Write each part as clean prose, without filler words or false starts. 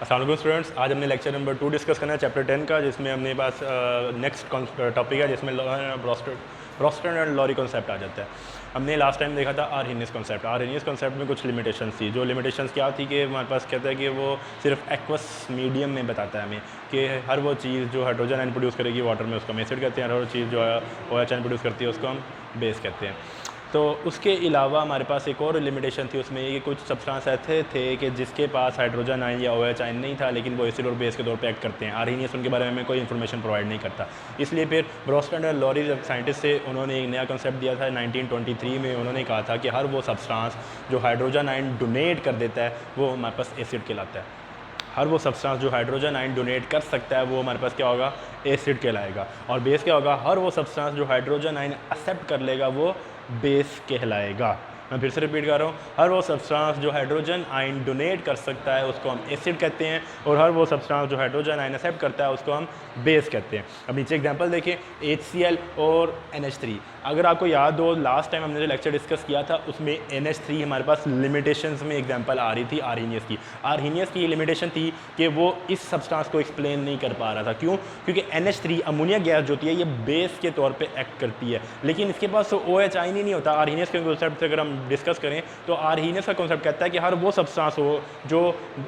अस्सलाम वालेकुम स्टूडेंट्स, आज हमने लेक्चर नंबर 2 डिस्कस करना है चैप्टर 10 का, जिसमें अपने पास नेक्स्ट टॉपिक है जिसमें ब्रोस्टन एंड लॉरी कॉन्सेप्ट आ जाता है। हमने लास्ट टाइम देखा था आर्हीनियस कॉन्सेप्ट। आर्हीनियस कॉन्सेप्ट में कुछ लिमिटेशंस थी। जो लिमिटेशंस क्या थी कि हमारे पास कहता है कि वो सिर्फ एक्वस मीडियम में बताता है हमें कि हर वो चीज़ जो हाइड्रोजन आयन प्रोड्यूस करेगी वाटर में उसको हम एसिड कहते हैं, हर वो चीज़ जो है OH आयन प्रोड्यूस करती है उसको हम बेस कहते हैं। तो उसके अलावा हमारे पास एक और लिमिटेशन थी उसमें, ये कुछ सब्सटेंस ऐसे थे कि जिसके पास हाइड्रोजन आयन या OH आयन नहीं था लेकिन वो एसिड और बेस के तौर पे एक्ट करते हैं। आर्हीनियस उनके बारे में हमें कोई इन्फॉर्मेशन प्रोवाइड नहीं करता। इसलिए फिर ब्रोस्टन और लॉरी जब साइंटिस्ट से उन्होंने एक नया कंसेप्ट दिया था 1923 में। उन्होंने कहा था कि हर वो सब्सटेंस जो हाइड्रोजन आयन डोनेट कर देता है वो हमारे पास एसिड कहलाता है। हर वो सब्सटेंस जो हाइड्रोजन आयन डोनेट कर सकता है वो हमारे पास क्या होगा, एसिड कहलाएगा। और बेस क्या होगा, हर वो सब्सटेंस जो हाइड्रोजन आयन एक्सेप्ट कर लेगा वो बेस कहलाएगा। मैं फिर से रिपीट कर रहा हूँ, हर वो सब्सटेंस जो हाइड्रोजन आयन डोनेट कर सकता है उसको हम एसिड कहते हैं, और हर वो सब्सटेंस जो हाइड्रोजन आयन एक्सेप्ट करता है उसको हम बेस कहते हैं। अब नीचे एग्जांपल देखें, HCl और NH3। अगर आपको याद हो लास्ट टाइम हमने जो लेक्चर डिस्कस किया था उसमें NH3 हमारे पास लिमिटेशंस में एग्जांपल आ रही थी आर्हीनियस की। आर्हीनियस की लिमिटेशन थी कि वो इस सब्सटेंस को एक्सप्लेन नहीं कर पा रहा था। क्यों? क्योंकि NH3 अमोनिया गैस जो होती है ये बेस के तौर पे एक्ट करती है, लेकिन इसके पास OH आयन ही नहीं होता। आर्हीनियस के कॉन्सेप्ट से अगर हम डिस्कस करें तो आर्हीनियस का कॉन्सेप्ट कहता है कि हर वो सब्सटेंस हो जो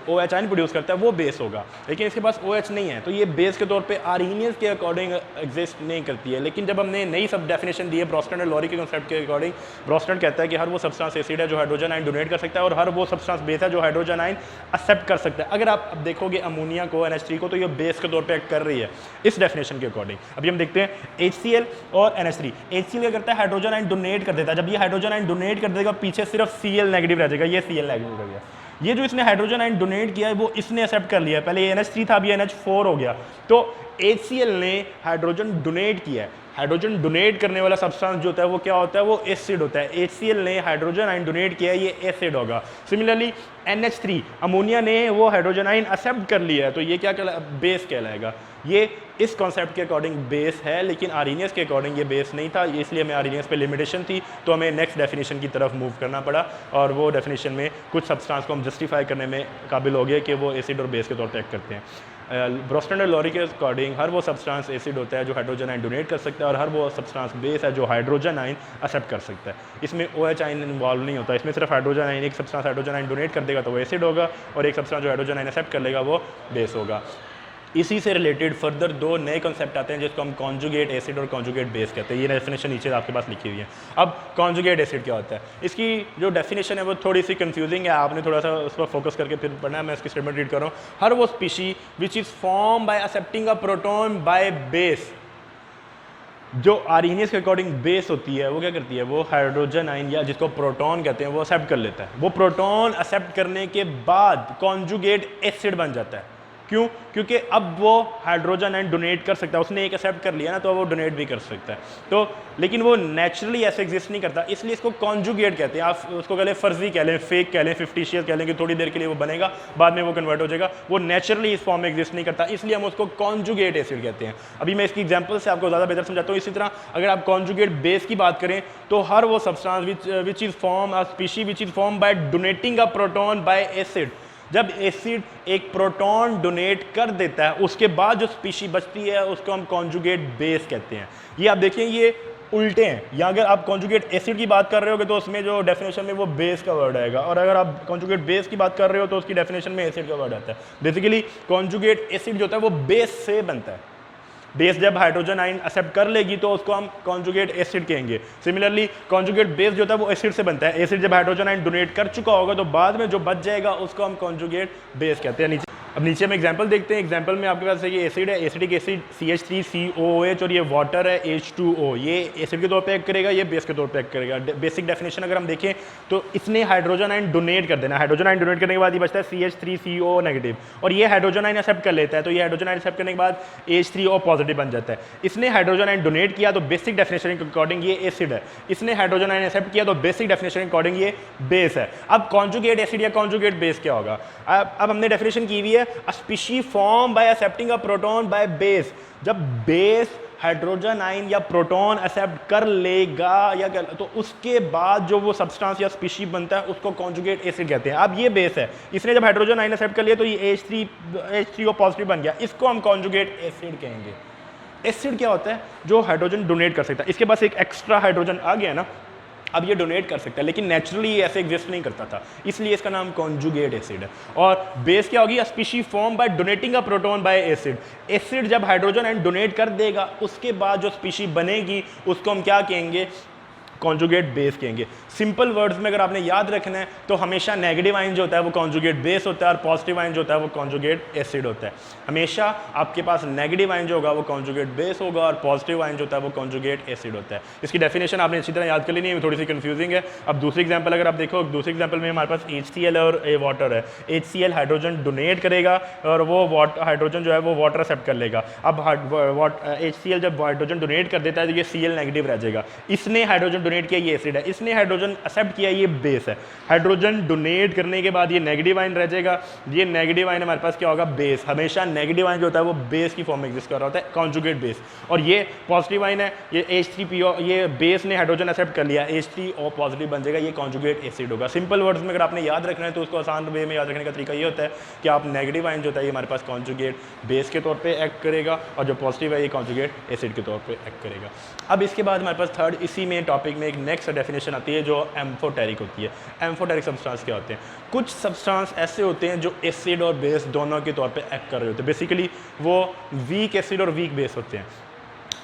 OH आयन प्रोड्यूस करता है वो बेस होगा, लेकिन इसके पास OH नहीं है तो ये बेस के तौर पे आर्हीनियस के अकॉर्डिंग एग्जिस्ट नहीं करती है। लेकिन जब हमने नई सब डेफिनेशन दी है ब्रोस्टन और लॉरी के कॉन्सेप्ट के अकॉर्डिंग, ब्रोस्टन कहता है कि हर वो सब्सटेंस एसिड है जो हाइड्रोजन आयन डोनेट कर सकता है, और हर वो सब्सटेंस बेस है जो हाइड्रोजन आयन एक्सेप्ट कर सकता है। अगर आप अब देखोगे अमोनिया को, NH3 को, तो ये बेस के तौर पे एक्ट कर रही है इस डेफिनेशन के अकॉर्डिंग। अभी हम देखते हैं HCl और NH3। HCl क्या करता है, हाइड्रोजन आयन डोनेट कर देता है। जब ये हाइड्रोजन आयन डोनेट कर देगा पीछे सिर्फ Cl नेगेटिव रह जाएगा, ये Cl नेगेटिव रह गया। ये जो इसने हाइड्रोजन आयन डोनेट किया है वो इसने एक्सेप्ट कर लिया है। पहले ये NH3 था, अभी NH4 हो गया। तो HCl ने हाइड्रोजन डोनेट किया है। हाइड्रोजन डोनेट करने वाला सब्सटेंस जो होता है वो क्या होता है, वो एसिड होता है। HCl ने हाइड्रोजन आयन डोनेट किया है, ये एसिड होगा। सिमिलरली NH3 अमोनिया ने वो हाइड्रोजन आयन एक्सेप्ट कर लिया है तो ये क्या बेस कहलाएगा। ये इस कॉन्सेप्ट के अकॉर्डिंग बेस है, लेकिन आर्हीनियस के अकॉर्डिंग ये बेस नहीं था, इसलिए हमें आर्हीनियस पे लिमिटेशन थी तो हमें नेक्स्ट डेफिनेशन की तरफ मूव करना पड़ा। और वो डेफिनेशन में कुछ सब्सटेंस को हम जस्टिफाई करने में काबिल हो गए कि वो एसिड और बेस के तौर पर एक्ट करते हैं। ब्रोस्टन और लॉरी के अकॉर्डिंग हर वो सब्सटेंस एसिड होता है जो हाइड्रोजन आयन डोनेट कर सकता है, और हर वो सब्सटेंस बेस है जो हाइड्रोजन आयन एक्सेप्ट कर सकता है। इसमें OH आयन इन्वॉल्व नहीं होता, इसमें सिर्फ हाइड्रोजन आयन, एक सब्सटेंस हाइड्रोजन आयन डोनेट कर देगा तो वो एसिड होगा, और एक सब्सटेंस जो हाइड्रोजन आयन एक्सेप्ट कर लेगा वो बेस होगा। इसी से रिलेटेड फर्दर दो नए कॉन्सेप्ट आते हैं जिसको हम कॉन्जुगेट एसिड और कॉन्जुगेट बेस कहते हैं। ये डेफिनेशन नीचे आपके पास लिखी हुई है। अब कॉन्जुगेट एसिड क्या होता है, इसकी जो डेफिनेशन है वो थोड़ी सी कंफ्यूजिंग है, आपने थोड़ा सा उस पर फोकस करके फिर पढ़ना है। मैं इसकी स्टेटमेंट रीड कर रहा हूँ। हर वो species which is form by accepting a proton by base, जो आर्हीनियस के अकॉर्डिंग बेस होती है वो क्या करती है, वो हाइड्रोजन आयन या जिसको प्रोटॉन कहते हैं वो एक्सेप्ट कर लेता है। वो प्रोटॉन एक्सेप्ट करने के बाद कॉन्जुगेट एसिड बन जाता है। क्यों? क्योंकि अब वो हाइड्रोजन आयन डोनेट कर सकता है, उसने एक एक्सेप्ट कर लिया ना तो वो डोनेट भी कर सकता है। तो लेकिन वो नेचुरली ऐसे एग्जिस्ट नहीं करता, इसलिए इसको कॉन्जुगेट कहते हैं। आप उसको कह लें फर्जी कह लें, फेक कह लें, फिफ्टिशियस कह लें कि थोड़ी देर के लिए वो बनेगा बाद में वो कन्वर्ट हो जाएगा। वो नेचुरली इस फॉर्म में एग्जिस्ट नहीं करता, इसलिए हम उसको कॉन्जुगेट एसिड कहते हैं। अभी मैं इसकी एग्जांपल से आपको ज़्यादा बेहतर समझाता हूँ। इसी तरह अगर आप कॉन्जुगेट बेस की बात करें तो हर वो substance which is form a species which is form by donating a proton bye acid. जब एसिड एक प्रोटॉन डोनेट कर देता है उसके बाद जो स्पीशी बचती है उसको हम कॉन्जुगेट बेस कहते हैं। ये आप देखिए ये उल्टे हैं, या अगर आप कॉन्जुगेट एसिड की बात कर रहे होगे तो उसमें जो डेफिनेशन में वो बेस का वर्ड आएगा, और अगर आप कॉन्जुगेट बेस की बात कर रहे हो तो उसकी डेफिनेशन में एसिड का वर्ड आता है। बेसिकली कॉन्जुगेट एसिड जो होता है वो बेस से बनता है। बेस जब हाइड्रोजन आयन एक्सेप्ट कर लेगी तो उसको हम कॉन्जुगेट एसिड कहेंगे। सिमिलरली कॉन्जुगेट बेस जो होता है वो एसिड से बनता है। एसिड जब हाइड्रोजन आयन डोनेट कर चुका होगा तो बाद में जो बच जाएगा उसको हम कॉन्जुगेट बेस कहते हैं। अब नीचे हम एग्जांपल देखते हैं। एग्जांपल में आपके पास ये एसिड है, एसिडिक एसिड CH3COOH, और ये वाटर है H2O। ये एसिड के तौर पे एक्ट करेगा, ये बेस के तौर पे एक्ट करेगा। बेसिक डेफिनेशन अगर हम देखें तो इसने हाइड्रोजन आयन डोनेट कर देना। हाइड्रोजन आयन डोनेट करने के बाद ये बचता है CH3CO नेगेटिव, और ये हाइड्रोजन आयन एक्सेप्ट कर लेता है तो ये हाइड्रोजन आयन एक्सेप्ट करने के बाद H3O पॉजिटिव बन जाता है। इसने हाइड्रोजन आयन डोनेट किया तो बेसिक डेफिनेशन के अकॉर्डिंग ये एसिड है। इसने हाइड्रोजन आयन एक्सेप्ट किया तो बेसिक डेफिनेशन के अकॉर्डिंग ये बेस है। अब कॉन्जुगेट एसिड या कॉन्जुगेट बेस क्या होगा? अब हमने डेफिनेशन की हुई है, अ species form by accepting a proton by base. जब बेस हाइड्रोजन आइन या प्रोटॉन एक्सेप्ट कर लेगा या तो उसके बाद जो वो सब्सटेंस या स्पीशीज बनता है उसको कॉन्जुगेट एसिड कहते हैं। अब ये बेस है, इसने जब हाइड्रोजन आइन एक्सेप्ट कर लिया तो ये H3O पॉजिटिव बन गया, इसको हम कॉन्जुगेट एसिड कहेंगे। एसिड क्या होता है? जो हाइड्रोजन डोनेट कर सकता है। इसके पास एक एक्स्ट्रा हाइड्रोजन आ गया ना, अब ये डोनेट कर सकता है, लेकिन नेचुरली ऐसे एग्जिस्ट नहीं करता था, इसलिए इसका नाम कॉन्जुगेट एसिड है। और बेस क्या होगी? Species form by donating a proton bye acid. Acid जब हाइड्रोजन एंड डोनेट कर देगा उसके बाद जो स्पीशीज बनेगी उसको हम क्या कहेंगे? कॉन्जुगेट बेस कहेंगे। सिंपल वर्ड्स में अगर आपने याद रखना है तो हमेशा नेगेटिव आयन जो होता है वो कॉन्जुगेट बेस होता है और पॉजिटिव आयन जो होता है वो कॉन्जुगेट एसिड होता है। हमेशा आपके पास नेगेटिव आयन जो होगा वो कॉन्जुगेट बेस होगा और पॉजिटिव आयन जो होता है वो कॉन्जुगेट एसिड होता है। इसकी डेफिनेशन आपने अच्छी तरह याद कर लेनी है, थोड़ी सी कंफ्यूजिंग है। अब दूसरी एग्जांपल अगर आप देखो, दूसरी एग्जांपल में हमारे पास HCl और वाटर है। HCl हाइड्रोजन डोनेट करेगा और वो हाइड्रोजन जो है वो वाटर एक्सेप्ट कर लेगा। अब HCl जब हाइड्रोजन डोनेट कर देता है तो ये Cl नेगेटिव रह जाएगा। इसने हाइड्रोजन डोनेट किया, ये एसिड है, इसने हाइड्रोजन एक्सेप्ट किया, ये बेस है। हाइड्रोजन डोनेट करने के बाद ये नेगेटिव आयन रह जाएगा, ये नेगेटिव आयन हमारे पास क्या होगा? बेस। हमेशा नेगेटिव आयन जो होता है वो बेस की फॉर्म में एग्जिस्ट कर रहा होता है, कॉन्जुगेट बेस। और ये पॉजिटिव आयन है, ये H3PO, ये बेस ने हाइड्रोजन एक्सेप्ट कर लिया, H3O पॉजिटिव बन जाएगा, ये कॉन्जुगेट एसिड होगा। सिंपल वर्ड्स में अगर आपने याद रखना है तो उसको आसान वे में याद रखने का तरीका ये होता है कि आप नेगेटिव आयन जो होता है ये हमारे पास कॉन्जुगेट बेस के तौर पर एक्ट करेगा और जो पॉजिटिव है ये कॉन्जुगेट एसिड के तौर पर एक्ट करेगा। अब इसके बाद हमारे पास थर्ड इसी में टॉपिक में एक नेक्स्ट डेफिनेशन आती है जो एम्फोटेरिक होती है। एम्फोटेरिक सब्सटेंस क्या होते हैं? कुछ सब्सटेंस ऐसे होते हैं जो एसिड और बेस दोनों के तौर पे एक्ट कर रहे होते हैं। बेसिकली वो वीक एसिड और वीक बेस होते हैं।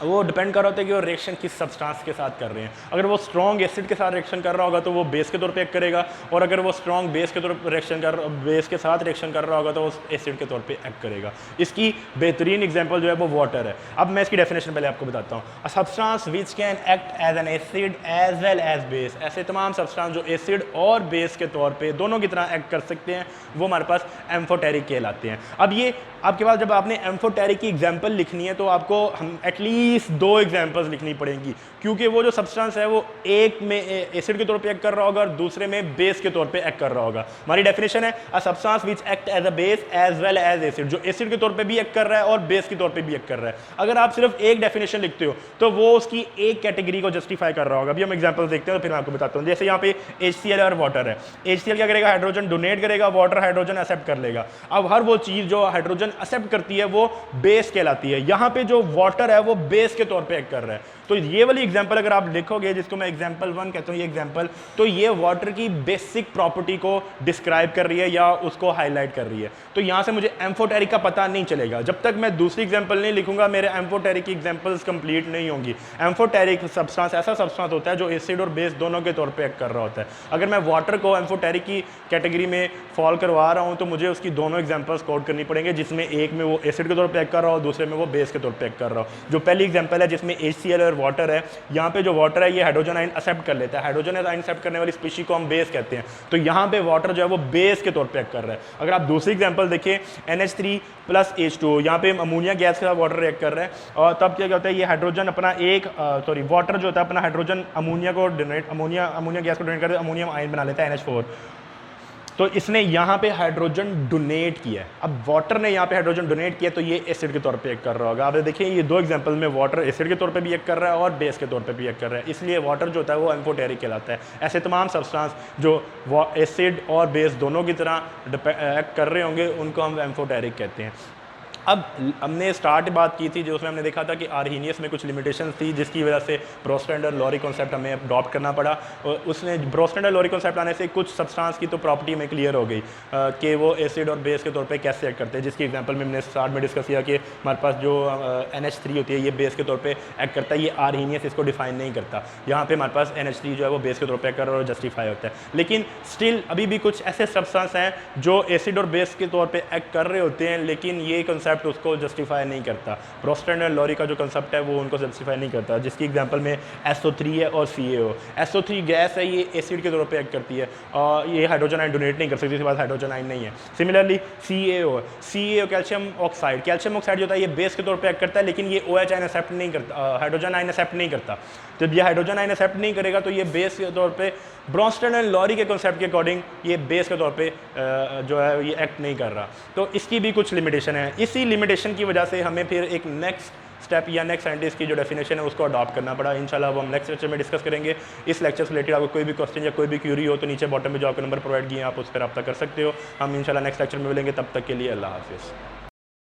वो डिपेंड कर रहा होता है कि वो रिएक्शन किस सब्सटेंस के साथ कर रहे हैं। अगर वो स्ट्रॉन्ग एसिड के साथ रिएक्शन कर रहा होगा तो वो बेस के तौर पे एक्ट करेगा, और अगर वो स्ट्रॉन्ग बेस के तौर पर बेस के साथ रिएक्शन कर रहा होगा तो वो एसिड के तौर पे एक्ट करेगा। इसकी बेहतरीन एग्जांपल जो है वो वाटर है। अब मैं इसकी डेफिनेशन पहले आपको बताता हूँ। A substance which can act as an acid as well as base. ऐसे तमाम सब्सटेंस जो एसिड और बेस के तौर पर दोनों की तरह एक्ट कर सकते हैं वो हमारे पास एम्फोटेरिक कहलाते हैं। अब ये आपके पास जब आपने एम्फोटेरिक की एग्जाम्पल लिखनी है तो आपको हम एटलीस्ट 2 एग्जाम्पल्स लिखनी पड़ेंगी, क्योंकि वो जो सब्सटेंस है वो एक में एसिड के तौर पे एक्ट कर रहा होगा और दूसरे में बेस के तौर पे एक्ट कर रहा होगा। हमारी डेफिनेशन है a substance which act as a base as well as acid, जो एसिड के तौर पे भी एक्ट कर रहा है और बेस के तौर पे भी एक्ट कर रहा है। अगर आप सिर्फ एक डेफिनेशन लिखते हो तो वो उसकी एक कैटेगरी को जस्टिफाई कर रहा होगा। अभी हम एग्जाम्पल देखते हैं तो फिर मैं आपको बताता हूँ। जैसे यहाँ पे HCl और वाटर है। HCl क्या करेगा? हाइड्रोजन डोनेट करेगा, वाटर हाइड्रोजन एक्सेप्ट कर लेगा। अब हर वो चीज़ जो हाइड्रोजन एक्सेप्ट करती है वो बेस कहलाती है। यहाँ पे जो वाटर है वो बेस के तौर पे एक्ट कर रहा है। तो ये वाली एग्जांपल अगर आप लिखोगे, जिसको मैं एग्जांपल 1 कहता हूँ, ये एग्जांपल, तो ये वाटर की बेसिक प्रॉपर्टी को डिस्क्राइब कर रही है या उसको हाईलाइट कर रही है। तो यहाँ से मुझे एम्फोटेरिक का पता नहीं चलेगा जब तक मैं दूसरी एग्जांपल नहीं लिखूंगा। मेरे एम्फोटेरिक की एग्जांपल्स कंप्लीट नहीं होंगी। एम्फोटेरिक सब्सटेंस ऐसा सब्सटेंस होता है जो एसिड और बेस दोनों के तौर पर एक्ट कर रहा होता है। अगर मैं वाटर को एम्फोटेरिक की कैटेगरी में फॉल करवा रहा हूँ तो मुझे उसकी दोनों एग्जांपल्स कोट करनी पड़ेंगे, जिसमें एक में वो एसिड के तौर पे एक्ट कर रहा हो, दूसरे में वो बेस के तौर पे एक्ट कर रहा हो। जो पहली एग्जांपल है जिसमें HCl और वाटर है, यहाँ पे जो वाटर है ये हाइड्रोजन आयन एक्सेप्ट कर लेता है। हाइड्रोजन आयन एक्सेप्ट करने वाली स्पीशीज को हम बेस कहते हैं। तो यहाँ पे वाटर जो है वो बेस के तौर पे एक्ट कर रहा है। अगर आप दूसरी एग्जांपल देखें NH3 + H2O, यहाँ पे अमोनिया गैस के साथ वाटर रिएक्ट कर रहा है और तब क्या होता है, ये हाइड्रोजन अपना वाटर जो होता है अपना हाइड्रोजन अमोनिया गैस को डोनेट कर अमोनियम आयन बना लेता है NH4। तो इसने यहाँ पे हाइड्रोजन डोनेट किया है। अब वाटर ने यहाँ पे हाइड्रोजन डोनेट किया तो ये एसिड के तौर पे एक्ट कर रहा होगा। आप देखिए ये 2 एग्जांपल में वाटर एसिड के तौर पे भी एक्ट कर रहा है और बेस के तौर पे भी एक्ट कर रहा है, इसलिए वाटर जो होता है वो एम्फोटेरिक कहलाता है। ऐसे तमाम सब्सटेंस जो एसिड और बेस दोनों की तरह एक्ट कर रहे होंगे उनको हम एम्फोटेरिक कहते हैं। अब हमने स्टार्ट बात की थी जो उसमें हमने देखा था कि आर्हीनियस में कुछ लिमिटेशंस थी जिसकी वजह से ब्रोस्टैंड और लॉरी कॉन्सेप्ट हमें अडॉप्ट करना पड़ा। और उसने ब्रोस्टैंड और लॉरी कॉन्सेप्ट आने से कुछ सब्सटेंस की तो प्रॉपर्टी में क्लियर हो गई कि वो एसिड और बेस के तौर पे कैसे एक्ट करते हैं, जिसकी एग्जांपल में हमने स्टार्ट में डिस्कस किया कि हमारे पास जो NH3 होती है ये बेस के तौर पर एक्ट करता है। ये आर्हीनियस इसको डिफाइन नहीं करता। यहाँ पर हमारे पास NH3 जो है वो बेस के तौर पर एक्ट कर रहा है और जस्टिफाई होता है। लेकिन स्टिल अभी भी कुछ ऐसे सब्सटेंस हैं जो एसिड और बेस के तौर पर एक्ट कर रहे होते हैं, लेकिन ये कंसेप्ट उसको जस्टिफाई नहीं करता। ब्रोस्टैंड और लॉरी का जो कंसेप्ट है वो उनको जस्टिफाई नहीं करता, जिसकी एग्जांपल में SO3 है और CaO। SO3 गैस है, ये एसिड के तौर पे एक्ट करती है और ये हाइड्रोजन आयन डोनेट नहीं कर सकती, इसके बाद हाइड्रोजन आयन नहीं है। सिमिलरली CaO कैल्शियम ऑक्साइड जो होता है ये बेस के तौर पे एक्ट करता है, लेकिन ये OH आयन एक्सेप्ट नहीं करता, हाइड्रोजन आयन एक्सेप्ट नहीं करता। जब ये हाइड्रोजन आयन एक्सेप्ट नहीं करेगा तो ये बेस के तौर पे ब्रोस्टैंड एंड लॉरी के कॉन्सेप्ट के अकॉर्डिंग ये बेस के तौर पे जो है ये एक्ट नहीं कर रहा। तो इसकी भी कुछ लिमिटेशन है। इसी लिमिटेशन की वजह से हमें फिर एक नेक्स्ट स्टेप या नेक्स्ट साइंटिस्ट की जो डेफिनेशन है उसको अडॉप्ट करना पड़ा। इंशाल्लाह वो हम नेक्स्ट लेक्चर में डिस्कस करेंगे। इस लेक्चर से रिलेटेड आपको कोई भी क्वेश्चन या कोई भी क्यूरी हो तो नीचे बॉटम में जो आपको नंबर प्रोवाइड किए हैं आप उस पर रब्ता कर सकते हो। हम इंशाल्लाह नेक्स्ट लेक्चर में मिलेंगे, तब तक के लिए अल्लाह हाफिज़।